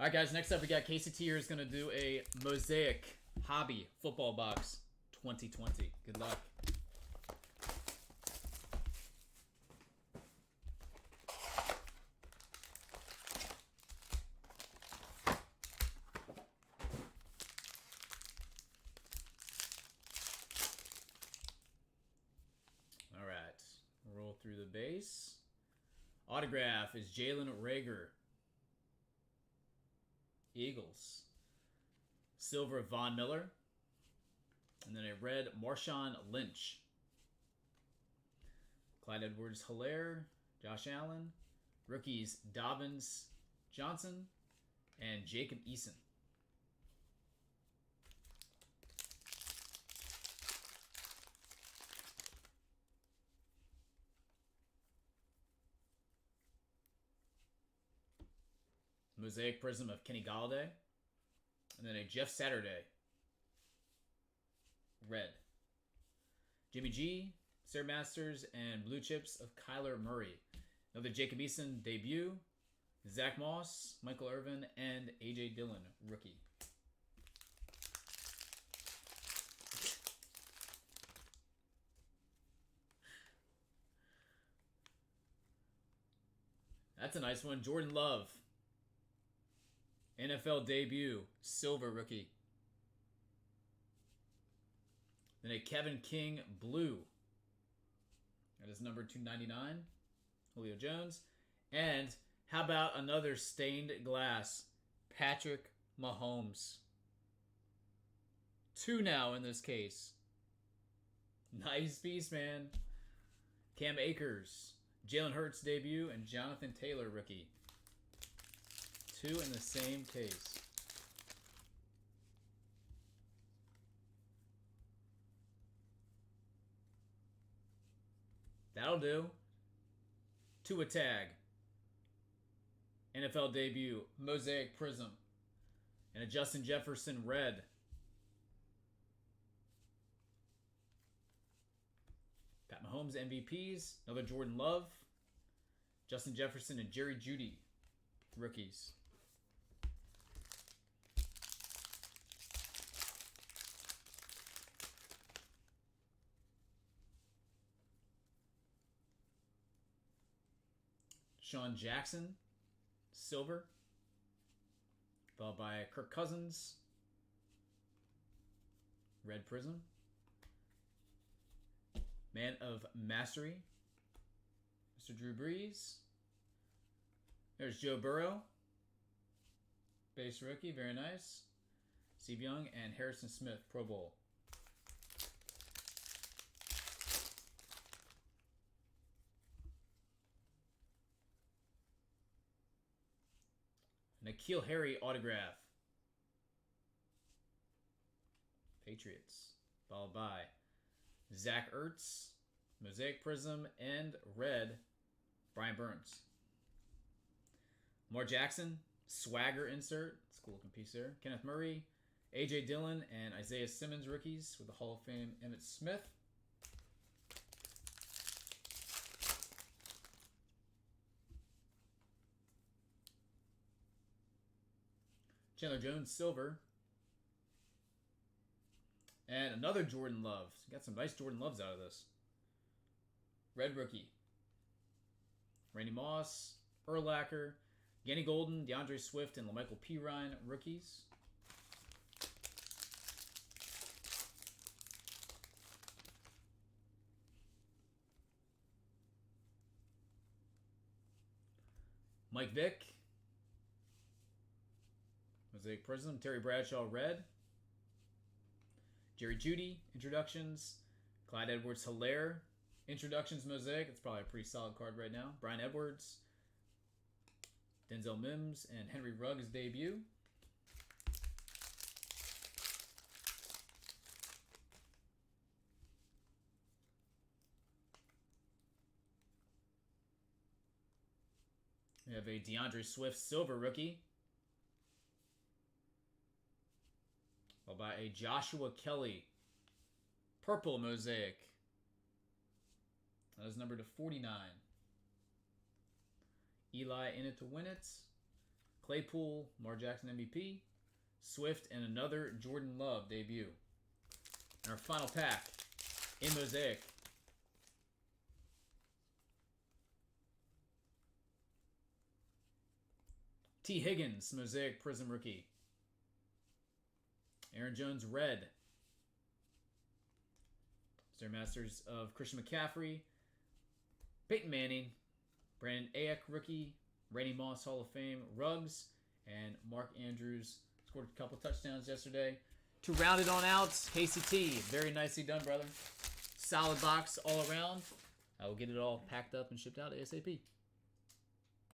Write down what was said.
All right, guys. Next up, we got Casey Tier is going to do a Mosaic Hobby Football Box 2020. Good luck. All right. Roll through the base. Autograph is Jalen Reagor. Eagles. Silver, Von Miller. And then a red, Marshawn Lynch. Clyde Edwards-Helaire, Josh Allen. Rookies, Dobbins, Johnson, and Jacob Eason. Mosaic Prism of Kenny Galladay. And then a Jeff Saturday. Red. Jimmy G, Sarah Masters, and Blue Chips of Kyler Murray. Another Jacob Eason debut. Zach Moss, Michael Irvin, and A.J. Dillon, rookie. That's a nice one. Jordan Love. NFL debut, silver rookie. Then a Kevin King blue. That is number 299. Julio Jones. And how about another stained glass, Patrick Mahomes. 2 now in this case. Nice piece, man. Cam Akers, Jalen Hurts debut, and Jonathan Taylor rookie. 2 in the same case. That'll do. 2 a tag. NFL debut, Mosaic Prism. And a Justin Jefferson red. Pat Mahomes MVPs. Another Jordan Love. Justin Jefferson and Jerry Jeudy rookies. Sean Jackson, silver. Followed by Kirk Cousins, red prism. Man of Mastery, Mr. Drew Brees. There's Joe Burrow, base rookie, very nice. Steve Young and Harrison Smith, Pro Bowl. N'Keal Harry autograph. Patriots. Followed by Zach Ertz, Mosaic Prism, and red, Brian Burns. Lamar Jackson, swagger insert. It's a cool looking piece there. Kenneth Murray, A.J. Dillon, and Isaiah Simmons rookies with the Hall of Fame Emmitt Smith. Chandler Jones, silver. And another Jordan Love. So got some nice Jordan Loves out of this. Red rookie. Randy Moss, Urlacher, Kenny Golden, DeAndre Swift, and LaMichael Pirine rookies. Mike Vick. Mosaic Prism, Terry Bradshaw red. Jerry Jeudy, introductions. Clyde Edwards-Helaire, introductions Mosaic. It's probably a pretty solid card right now. Brian Edwards. Denzel Mims and Henry Ruggs debut. We have a DeAndre Swift silver rookie. Followed by a Joshua Kelly purple Mosaic. That is numbered to 49. Eli in it to win it. Claypool, Lamar Jackson MVP, Swift, and another Jordan Love debut. And our final pack in Mosaic. T. Higgins, Mosaic Prism rookie. Aaron Jones, red. Masters of Christian McCaffrey, Peyton Manning, Brandon Ayuk rookie, Randy Moss Hall of Fame, Ruggs, and Mark Andrews scored a couple touchdowns yesterday. To round it on out, Casey T. Very nicely done, brother. Solid box all around. I will get it all packed up and shipped out ASAP.